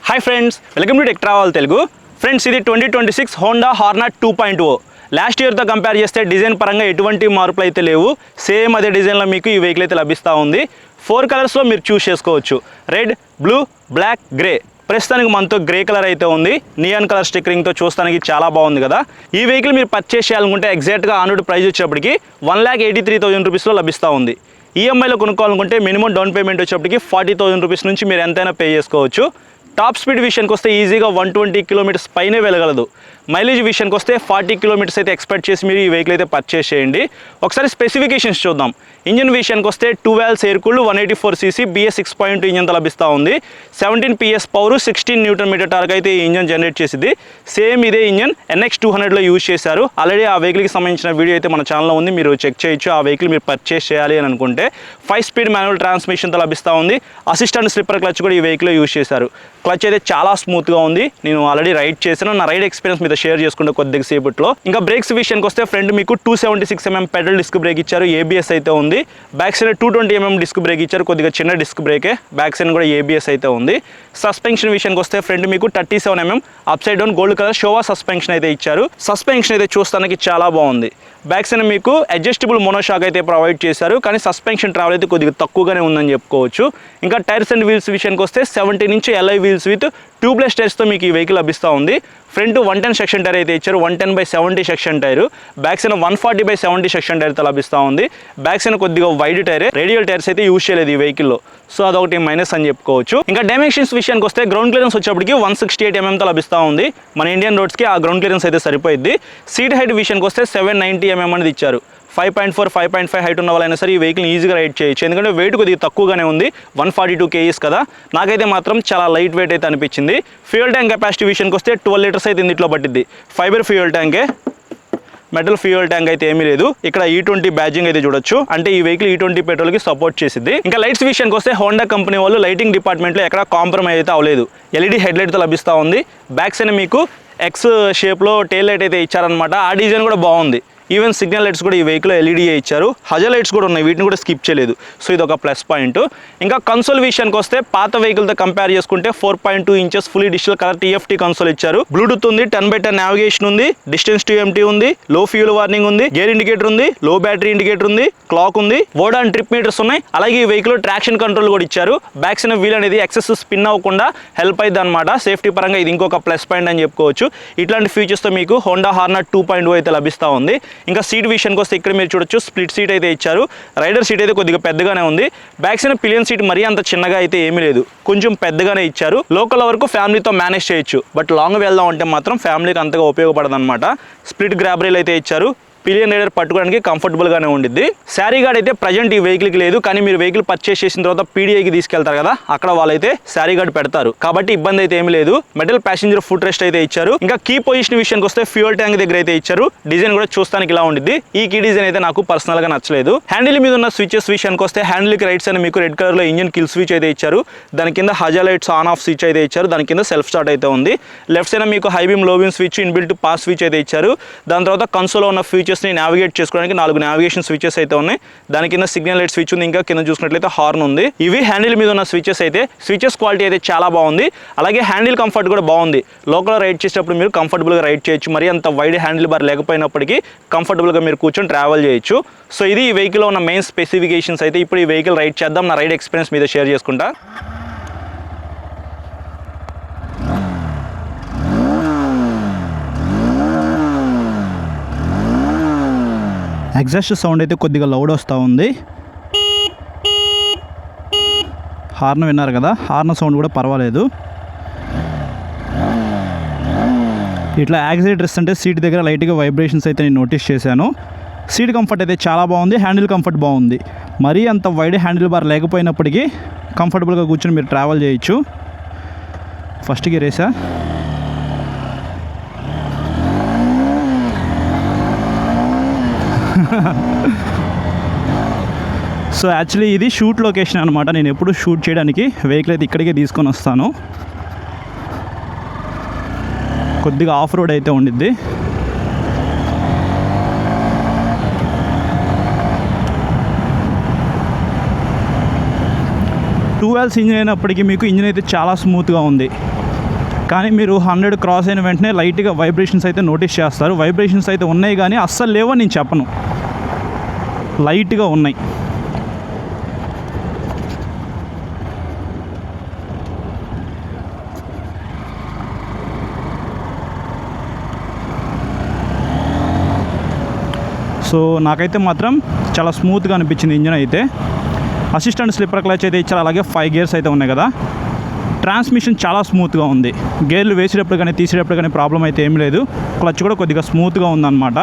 Hi friends, welcome to tech travel Telugu. Friends, ఇది 2026 Honda Hornet 2.0. Last ఇయర్తో compare చేస్తే design పరంగా ఎటువంటి మార్పులు అయితే లేవు. సేమ్ అదే డిజైన్లో మీకు ఈ వెహికల్ అయితే లభిస్తూ ఉంది. 4 కలర్స్లో మీరు చూస్ చేసుకోవచ్చు. Red, blue, black, grey. ప్రస్తుతానికి మనతో గ్రే కలర్ అయితే ఉంది. నియాన్ కలర్ స్టిక్కరింగ్తో చూస్తానికి చాలా బాగుంది కదా. ఈ వెహికల్ మీరు పర్చేస్ చేయాలనుకుంటే ఎగ్జాక్ట్గా ఆన్ ప్రైస్ వచ్చేప్పటికి 1,83,000 రూపీస్లో లభిస్తూ ఉంది. ఈఎంఐలో కొనుక్కోవాలనుకుంటే మినిమం డౌన్ పేమెంట్ వచ్చేప్పటికి 40,000 రూపీస్ నుంచి మీరు ఎంతైనా పే చేసుకోవచ్చు. టాప్ స్పీడ్ విషయానికి వస్తే ఈజీగా 120 కిలోమీటర్స్ పైనే వెళ్ళగలదు. మైలేజ్ విషయానికి వస్తే 40 కిలోమీటర్స్ అయితే ఎక్స్పెక్ట్ చేసి మీరు ఈ వెహికల్ అయితే పర్చేస్ చేయండి. ఒకసారి స్పెసిఫికేషన్స్ చూద్దాం. ఇంజన్ విషయానికి వస్తే 2 valves air cooled 184 cc BS 6.2 ఇంజన్తో లభిస్తూ ఉంది. 17 PS power, 16 newton metre torque అయితే ఈ ఇంజన్ జనరేట్ చేసింది. సేమ్ ఇదే ఇంజన్ NX 200లో యూజ్ చేశారు. ఆల్రెడీ ఆ వెహికల్కి సంబంధించిన వీడియో అయితే మన ఛానల్లో ఉంది, మీరు చెక్ చేయొచ్చు. ఆ వెహికల్ మీరు పర్చేస్ చేయాలి అని అనుకుంటే 5 స్పీడ్ మాన్యువల్ ట్రాన్స్మిషన్తో లభిస్తూ ఉంది. అసిస్టెంట్ స్లిప్పర్ క్లచ్ కూడా ఈ వెహికల్లో యూజ్ చేశారు. క్లచ్ అయితే చాలా స్మూత్గా ఉంది. నేను ఆల్రెడీ రైడ్ చేశాను, నా రైడ్ ఎక్స్పీరియన్స్ మీద షేర్ చేసుకుంటే కొద్దిగా సేపట్లో. ఇంకా బ్రేక్స్ విషయానికి వస్తే ఫ్రంట్ మీకు 276 mm పెడల్ డిస్క్ బ్రేక్ ఇచ్చారు. ABS అయితే ఉంది. Back side 220 mm disc brake ఇచ్చారు. కొద్దిగా చిన్న డిస్క్ బ్రేకే. బ్యాక్ సైడ్ కూడా ABS అయితే ఉంది. సస్పెన్షన్ విషయానికి వస్తే ఫ్రంట్ మీకు 37 mm up side down gold colour Shewa suspension అయితే ఇచ్చారు. సస్పెన్షన్ అయితే చూస్తానికి చాలా బాగుంది. బ్యాక్ సైడ్ మీకు అడ్జస్టబుల్ మోనోషాక్ అయితే ప్రొవైడ్ చేశారు, కానీ సస్పెన్షన్ ట్రావెల్ అయితే కొద్దిగా తక్కువగానే ఉందని చెప్పుకోవచ్చు. ఇంకా టైర్స్ అండ్ వీల్స్ విషయానికి వస్తే 17 inch LI wheels with tubeless టైర్స్తో మీకు ఈ వెహికల్ లభిస్తూ ఉంది. ఫ్రంట్ 110 సెక్షన్ టైర్ అయితే ఇచ్చారు. 110/70 section tyre. Back side 140/70 section టైర్తో లభిస్తూ ఉంది. బ్యాక్ సైడ్ కొద్దిగా వైడ్ టైర్, రేడియల్ టైర్స్ అయితే యూజ్ చేయలేదు ఈ వెహికల్లో. సో అదొకటి మైనస్ అని చెప్పుకోవచ్చు. ఇంకా డైమెన్షన్స్ విషయానికి వస్తే గ్రౌండ్ క్లియరెన్స్ వచ్చేప్పటికి 168 mm తో లభిస్తూ ఉంది. మన ఇండియన్ రోడ్స్కి ఆ గ్రౌండ్ క్లియరెన్స్ అయితే సరిపోయింది. సీట్ హైట్ విషయానికి వస్తే 790 mm అనేది ఇచ్చారు. 5.4, 5.5 హైట్ ఉన్న వాళ్ళైనా సరే ఈ వెహికల్ ఈజీగా రైడ్ చేయొచ్చు, ఎందుకంటే వెయిట్ కొద్దిగా తక్కువగానే ఉంది. 142 kgs కదా. నాకైతే మాత్రం చాలా లైట్ వెయిట్ అయితే అనిపించింది. ఫ్యూయల్ ట్యాంక్ కెపాసిటీ విషయానికి వస్తే 12 లీటర్స్ అయితే ఇందులో పట్టింది. ఫైబర్ ఫ్యూయల్ ట్యాంకే, మెటల్ ఫ్యూయల్ ట్యాంక్ అయితే ఏమీ లేదు. ఇక్కడ E20 బ్యాడ్జింగ్ అయితే చూడొచ్చు, అంటే ఈ వెహికల్ E20 పెట్రోల్కి సపోర్ట్ చేసింది. ఇంకా లైట్స్ విషయానికి వస్తే హోండా కంపెనీ వాళ్ళు లైటింగ్ డిపార్ట్మెంట్లో ఎక్కడ కాంప్రమైజ్ అయితే అవ్వలేదు. LED హెడ్లైట్తో లభిస్తూ ఉంది. బ్యాక్ సైడ్ మీకు X షేప్లో టెయిల్ లైట్ అయితే ఇచ్చారనమాట. ఆ డిజైన్ కూడా బాగుంది. ఈవెన్ సిగ్నల్ లైట్స్ కూడా ఈ వెహికల్లో LED ఇచ్చారు. హజర్ లైట్స్ కూడా ఉన్నాయి, వీటిని కూడా స్కిప్ చేయలేదు. సో ఇది ఒక ప్లస్ పాయింట్. ఇంకా కన్సోల్ విషయానికి వస్తే పాత వెహికల్తో కంపేర్ చేసుకుంటే 4.2 inches fully digital colour TFT console ఇచ్చారు. బ్లూటూత్ ఉంది, 10/10 నావిగేషన్ ఉంది, డిస్టెన్స్ టు ఎంటీ ఉంది, లో ఫ్యూల్ వార్నింగ్ ఉంది, గేర్ ఇండికేటర్ ఉంది, లో బ్యాటరీ ఇండికేటర్ ఉంది, క్లాక్ ఉంది, వోడా అండ్ ట్రిప్ మీటర్స్ ఉన్నాయి. అలాగే ఈ వెహికల్ ట్రాక్షన్ కంట్రోల్ కూడా ఇచ్చారు. బ్యాక్ సైడ్ వీల్ అనేది ఎక్సెస్ స్పిన్ అవ్వకుండా హెల్ప్ అయింది అనమాట. సేఫ్టీ పరంగా ఇది ఇంకొక ప్లస్ పాయింట్ అని చెప్పుకోవచ్చు. ఇట్లాంటి ఫీచర్స్తో మీకు హోండా హార్నెట్ 2.0 అయితే లభిస్తూ ఉంది. ఇంకా సీట్ విషయానికి వస్తే ఇక్కడ మీరు చూడొచ్చు, స్ప్లిట్ సీట్ అయితే ఇచ్చారు. రైడర్ సీట్ అయితే కొద్దిగా పెద్దగానే ఉంది. బ్యాక్ సైడ్ పిలియన్ సీట్ మరీ అంత చిన్నగా అయితే ఏమీ లేదు, కొంచెం పెద్దగానే ఇచ్చారు. లోకల్ వరకు ఫ్యామిలీతో మేనేజ్ చేయొచ్చు, బట్ లాంగ్ వెళ్దాం అంటే మాత్రం ఫ్యామిలీకి అంతగా ఉపయోగపడదు అనమాట. స్ప్లిట్ గ్రాబ్ రైల్ అయితే ఇచ్చారు. పిలియన్ రైడర్ పట్టుకోవడానికి కంఫర్టబుల్గానే ఉండిద్ది. శారీ గార్డ్ అయితే ప్రజెంట్ ఈ వెహికల్కి లేదు, కానీ మీరు వెహికల్ పర్చేస్ చేసిన తర్వాత PDIకి తీసుకెళ్తారు కదా, అక్కడ వాళ్ళైతే శారీ గార్డ్ పెడతారు, కాబట్టి ఇబ్బంది అయితే ఏమీ లేదు. మెటల్ ప్యాసింజర్ ఫుట్ రెస్ట్ అయితే ఇచ్చారు. ఇంకా కీ పొజిషన్ విషయానికి వస్తే ఫ్యూయల్ ట్యాంక్ దగ్గర అయితే ఇచ్చారు. డిజైన్ కూడా చూస్తానికి ఇలా ఉండిద్ది. ఈ కీ డిజైన్ అయితే నాకు పర్సనల్గా నచ్చలేదు. హ్యాండిల్ మీద ఉన్న స్విచెస్ విషయానికి వస్తే హ్యాండిల్కి రైట్ సైడ్ మీకు రెడ్ కలర్లో ఇంజన్ కిల్ స్విచ్ అయితే ఇచ్చారు. దాని కింద Hajar lights on off switch అయితే ఇచ్చారు. దాని కింద సెల్ఫ్ స్టార్ట్ అయితే ఉంది. లెఫ్ట్ సైడ్ మీకు హై బీమ్ లో beam switch, inbuilt pass switch అయితే ఇచ్చారు. దాని తర్వాత కన్సోల్లో ఉన్న ఫీచర్స్ని నావిగేట్ చేసుకోవడానికి 4 నావిగేషన్ స్విచెస్ అయితే ఉన్నాయి. దాని కింద సిగ్నల్ లైట్ స్విచ్ ఉంది. ఇంకా కింద చూసినట్లయితే హార్న్ ఉంది. ఇవి హ్యాండిల్ మీద ఉన్న స్విచెస్ అయితే. స్విచెస్ క్వాలిటీ అయితే చాలా బాగుంది. అలాగే హ్యాండిల్ కంఫర్ట్ కూడా బాగుంది. లోకల్ రైడ్ చేసేటప్పుడు మీరు కంఫర్టబుల్గా రైడ్ చేయొచ్చు. మరి అంత వైడ్ హ్యాండిల్ బార్ లేకపోయినప్పటికీ కంఫర్టబుల్గా మీరు కూర్చొని ట్రావెల్ చేయొచ్చు. సో ఇది ఈ వెహికల్లో ఉన్న మెయిన్ స్పెసిఫికేషన్స్ అయితే. ఇప్పుడు ఈ వెహికల్ రైడ్ చేద్దాం, నా రైడ్ ఎక్స్పీరియన్స్ మీద షేర్ చేసుకుంటా. ఎగ్జాస్ట్ సౌండ్ అయితే కొద్దిగా లౌడ్ వస్తూ ఉంది. హార్న్ విన్నారు కదా, హార్న్ సౌండ్ కూడా పర్వాలేదు. ఇట్లా యాక్సిలేటర్ ఇస్తుంటే సీట్ దగ్గర లైట్గా వైబ్రేషన్స్ అయితే నేను నోటీస్ చేశాను. సీట్ కంఫర్ట్ అయితే చాలా బాగుంది. హ్యాండిల్ కంఫర్ట్ బాగుంది. మరీ అంత వైడ్ హ్యాండిల్ బార్ లేకపోయినప్పటికీ కంఫర్టబుల్గా కూర్చొని మీరు ట్రావెల్ చేయొచ్చు. ఫస్ట్ గేర్ వేసా. సో యాక్చువల్లీ ఇది షూట్ లొకేషన్ అనమాట. నేను ఎప్పుడు షూట్ చేయడానికి వెహికల్ అయితే ఇక్కడికే తీసుకొని వస్తాను. కొద్దిగా ఆఫ్ రోడ్ అయితే ఉండిద్ది. టూ వాల్వ్స్ ఇంజిన్ అయినప్పటికీ మీకు ఇంజిన్ అయితే చాలా స్మూత్గా ఉంది. కానీ మీరు 100 క్రాస్ అయిన వెంటనే లైట్గా వైబ్రేషన్స్ అయితే నోటీస్ చేస్తారు. వైబ్రేషన్స్ అయితే ఉన్నాయి కానీ అస్సలు లేవని నేను చెప్పను, లైట్గా ఉన్నాయి. సో నాకైతే మాత్రం చాలా స్మూత్గా అనిపించింది ఇంజిన్ అయితే. అసిస్టెంట్ స్లిప్పర్ క్లచ్ అయితే ఇచ్చారు, అలాగే 5 గేర్స్ అయితే ఉన్నాయి కదా. ట్రాన్స్మిషన్ చాలా స్మూత్గా ఉంది, గేర్లు వేసేటప్పుడు కానీ తీసేటప్పుడు కానీ ప్రాబ్లం అయితే ఏం లేదు. క్లచ్ కూడా కొద్దిగా స్మూత్గా ఉందన్నమాట.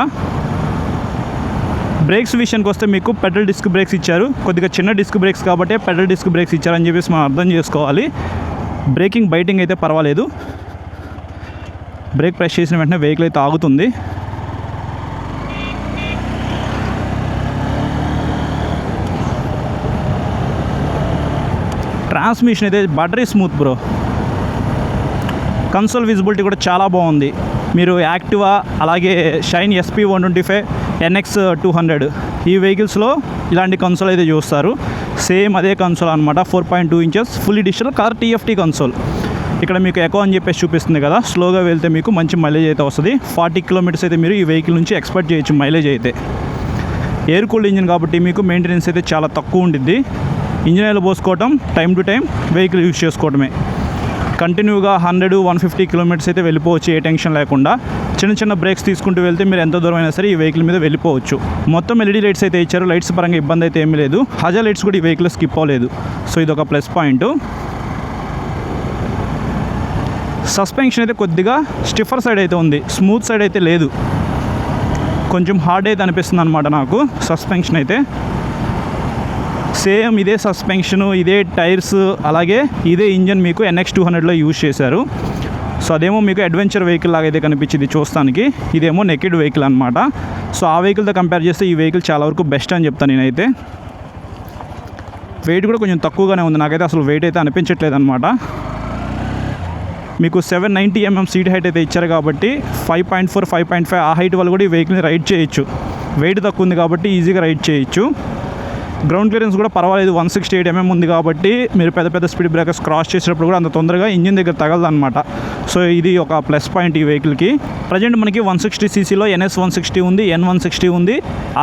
బ్రేక్స్ విషయానికి వస్తే మీకు పెడల్ డిస్క్ బ్రేక్స్ ఇచ్చారు, కొద్దిగా చిన్న డిస్క్ బ్రేక్స్ కాబట్టి పెడల్ డిస్క్ బ్రేక్స్ ఇచ్చారని చెప్పేసి మనం అర్థం చేసుకోవాలి. బ్రేకింగ్ బైటింగ్ అయితే పర్వాలేదు, బ్రేక్ ప్రెస్ చేసిన వెంటనే వెహికల్ అయితే ఆగుతుంది. ట్రాన్స్మిషన్ అయితే buttery smooth bro. Console visibility కూడా చాలా బాగుంది. మీరు యాక్టివా అలాగే షైన్ SP 125 NX 200 ఈ వెహికల్స్లో ఇలాంటి కన్సోల్ అయితే చూస్తారు. సేమ్ అదే కన్సోల్ అనమాట, 4.2 inches fully digital car TFT console. ఇక్కడ మీకు ఎకో అని చెప్పేసి చూపిస్తుంది కదా, స్లోగా వెళ్తే మీకు మంచి మైలేజ్ అయితే వస్తుంది. 40 కిలోమీటర్స్ అయితే మీరు ఈ వెహికల్ నుంచి ఎక్స్పెక్ట్ చేయొచ్చు మైలేజ్ అయితే. ఎయిర్ కూల్డ్ ఇంజిన్ కాబట్టి మీకు మెయింటెనెన్స్ అయితే చాలా తక్కువ ఉండిద్ది. ఇంజిన్ ఆయిల్ పోసుకోవటం, time to time vehicle use చేసుకోవడమే. కంటిన్యూగా 100-150 కిలోమీటర్స్ అయితే వెళ్ళిపోవచ్చు ఏ టెన్షన్ లేకుండా. చిన్న చిన్న బ్రేక్స్ తీసుకుంటూ వెళ్తే మీరు ఎంత దూరం అయినా సరే ఈ వెహికల్ మీద వెళ్ళిపోవచ్చు. మొత్తం LED లైట్స్ అయితే ఇచ్చారు, లైట్స్ పరంగా ఇబ్బంది అయితే ఏమీ లేదు. హజా లైట్స్ కూడా ఈ వెహికల్ స్కిప్ అవ్వలేదు, సో ఇది ఒక ప్లస్ పాయింట్. సస్పెన్షన్ అయితే కొద్దిగా స్టిఫర్ సైడ్ అయితే ఉంది, స్మూత్ సైడ్ అయితే లేదు. కొంచెం హార్డ్ అయితే అనిపిస్తుంది అనమాట నాకు సస్పెన్షన్ అయితే. సేమ్ ఇదే సస్పెన్షను, ఇదే టైర్స్, అలాగే ఇదే ఇంజన్ మీకు NX 200లో యూజ్ చేశారు. సో అదేమో మీకు అడ్వెంచర్ వెహికల్ లాగా అయితే కనిపించింది చూస్తానికి, ఇదేమో నెకెడ్ వెహికల్ అనమాట. సో ఆ వెహికల్తో కంపేర్ చేస్తే ఈ వెహికల్ చాలా వరకు బెస్ట్ అని చెప్తాను నేనైతే. వెయిట్ కూడా కొంచెం తక్కువగానే ఉంది, నాకైతే అసలు వెయిట్ అయితే అనిపించట్లేదు అనమాట. మీకు 790 mm సీట్ హైట్ అయితే ఇచ్చారు కాబట్టి 5.4, 5.5 ఆ హైట్ వల్ల కూడా ఈ వెహికల్ని రైడ్ చేయొచ్చు. వెయిట్ తక్కువ ఉంది కాబట్టి ఈజీగా రైడ్ చేయొచ్చు. గ్రౌండ్ క్లియరెన్స్ కూడా పర్వాలేదు, 168 mm ఉంది కాబట్టి మీరు పెద్ద పెద్ద స్పీడ్ బ్రేకర్స్ క్రాస్ చేసేటప్పుడు కూడా అంత తొందరగా ఇంజిన్ దగ్గర తగలదు అనమాట. సో ఇది ఒక ప్లస్ పాయింట్ ఈ వెహికల్కి. ప్రజెంట్ మనకి 160cc లో NS 160 ఉంది, N160 ఉంది,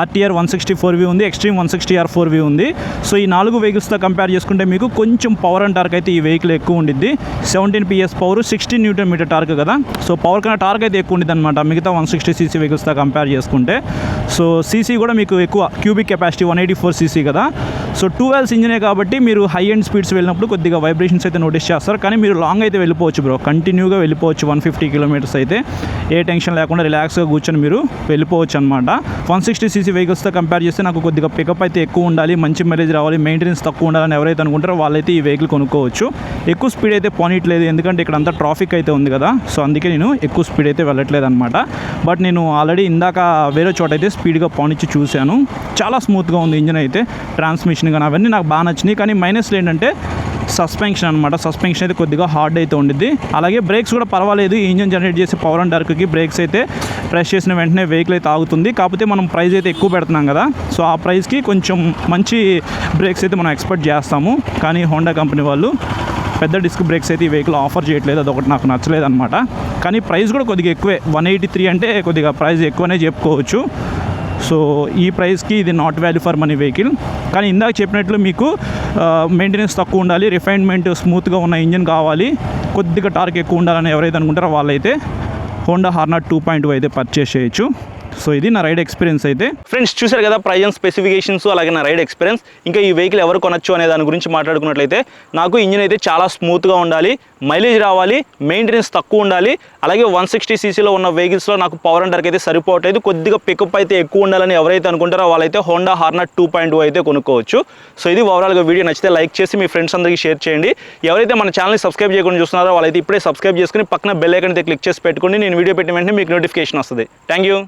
RTR 164V ఉంది, ఎక్స్ట్రీమ్ 160R 4V ఉంది. సో ఈ 4 వెహికల్స్తో కంపేర్ చేసుకుంటే మీకు కొంచెం పవర్ అండ్ టార్క్ అయితే ఈ వెహికల్ ఎక్కువ ఉండిద్ది. 17 PS పవర్, 16 Nm టార్క్ కదా. సో పవర్ కన్నా టార్క్ అయితే ఎక్కువ ఉండిద్ది అనమాట మిగతా 160cc వెహికల్స్తో కంపేర్ చేసుకుంటే. సో సీసీ కూడా మీకు ఎక్కువ, క్యూబిక్ కెపాసిటీ 184cc కదా. సో 2 wheels ఇంజినే కాబట్టి మీరు హై ఎండ్ స్పీడ్స్ వెళ్ళినప్పుడు కొద్దిగా వైబ్రేషన్స్ అయితే నోటీస్ చేస్తారు. కానీ మీరు లాంగ్ అయితే వెళ్ళిపోవచ్చు బ్రో, కంటిన్యూగా వెళ్ళిపోవచ్చు 150 కిలోమీటర్స్ అయితే ఏ టెన్షన్ లేకుండా రిలాక్స్గా కూర్చొని మీరు వెళ్ళిపోవచ్చు అనమాట. 160cc వెహికల్స్తో కంపేర్ చేస్తే నాకు కొద్దిగా పికప్ అయితే ఎక్కువ ఉండాలి, మంచి మైలేజ్ రావాలి, మెయింటెనెన్స్ తక్కువ ఉండాలని ఎవరైతే అనుకుంటారో వాళ్ళైతే ఈ వెహికల్ కొనుక్కోవచ్చు. ఎక్కువ స్పీడ్ అయితే పోనీట్లేదు, ఎందుకంటే ఇక్కడ అంతా ట్రాఫిక్ అయితే ఉంది కదా. సో అందుకే నేను ఎక్కువ స్పీడ్ అయితే వెళ్ళట్లేదు అనమాట. బట్ నేను ఆల్రెడీ ఇందాక వేరే చోట అయితే స్పీడ్గా పోనిచ్చి చూశాను, చాలా స్మూత్గా ఉంది ఇంజిన్ అయితే. ట్రాన్స్మిషన్ కానీ అవన్నీ నాకు బాగా నచ్చినాయి. కానీ మైనస్లు ఏంటంటే సస్పెన్షన్ అనమాట. సస్పెన్షన్ అయితే కొద్దిగా హార్డ్ అయితే ఉండిద్ది. అలాగే బ్రేక్స్ కూడా పర్వాలేదు, ఈ ఇంజన్ జనరేట్ చేసే పవర్ అండ్ టార్క్కి బ్రేక్స్ అయితే ప్రెస్ చేసిన వెంటనే వెహికల్ అయితే ఆగుతుంది. కాకపోతే మనం ప్రైస్ అయితే ఎక్కువ పెడుతున్నాం కదా, సో ఆ ప్రైస్కి కొంచెం మంచి బ్రేక్స్ అయితే మనం ఎక్స్పెక్ట్ చేస్తాము. కానీ హోండా కంపెనీ వాళ్ళు పెద్ద డిస్క్ బ్రేక్స్ అయితే ఈ వెహికల్ ఆఫర్ చేయట్లేదు, అదొకటి నాకు నచ్చలేదు అనమాట. కానీ ప్రైస్ కూడా కొద్దిగా ఎక్కువే, 183 అంటే కొద్దిగా ప్రైస్ ఎక్కువనే చెప్పుకోవచ్చు. సో ఈ ప్రైస్కి ఇది not value for money vehicle. కానీ ఇందాక చెప్పినట్లు మీకు మెయింటెనెన్స్ తక్కువ ఉండాలి, రిఫైన్మెంట్ స్మూత్గా ఉన్న ఇంజిన్ కావాలి, కొద్దిగా టార్క్ ఎక్కువ ఉండాలని ఎవరైతే అనుకుంటారో వాళ్ళైతే హోండా హార్నెట్ 2.2 అయితే పర్చేస్ చేయొచ్చు. సో ఇది నా రైడ్ ఎక్స్పీరియన్స్ అయితే. ఫ్రెండ్స్ చూశారు కదా ప్రైస్ అండ్ స్పెసిఫికేషన్స్, అలాగే నా రైడ్ ఎక్స్పీరియన్స్. ఇంకా ఈ వెహికల్ ఎవరు కొనొచ్చు అనే దాని గురించి మాట్లాడుకున్నట్లయితే నాకు ఇంజిన్ అయితే చాలా స్మూత్గా ఉండాలి, మైలేజ్ రావాలి, మెయింటెనెన్స్ తక్కువ ఉండాలి, అలాగే 160cc ఉన్న వెహికల్స్లో నాకు పవర్ అండ్ టార్క్ అయితే సరిపోవట్లేదు, కొద్దిగా పికప్ అయితే ఎక్కువ ఉండాలని ఎవరైతే అనుకుంటారో వాళ్ళైతే హోండా హార్నెట్ 2.2 అయితే కొనుక్కోవచ్చు. సో ఇది ఓవరాల్గా వీడియో నచ్చితే లైక్ చేసి మీ ఫ్రెండ్స్ అందరికీ షేర్ చేయండి. ఎవరైతే మన ఛానల్ని సబ్స్క్రైబ్ చేయకుండా చూస్తున్నారో వాళ్ళైతే ఇప్పుడే సబ్స్క్రైబ్ చేసుకుని పక్కన బెల్ ఐకాన్ అయితే క్లిక్ చేసి పెట్టుకోండి. నేను వీడియో పెట్టిన వెంటనే మీకు నోటిఫికేషన్ వస్తుంది. Thank you.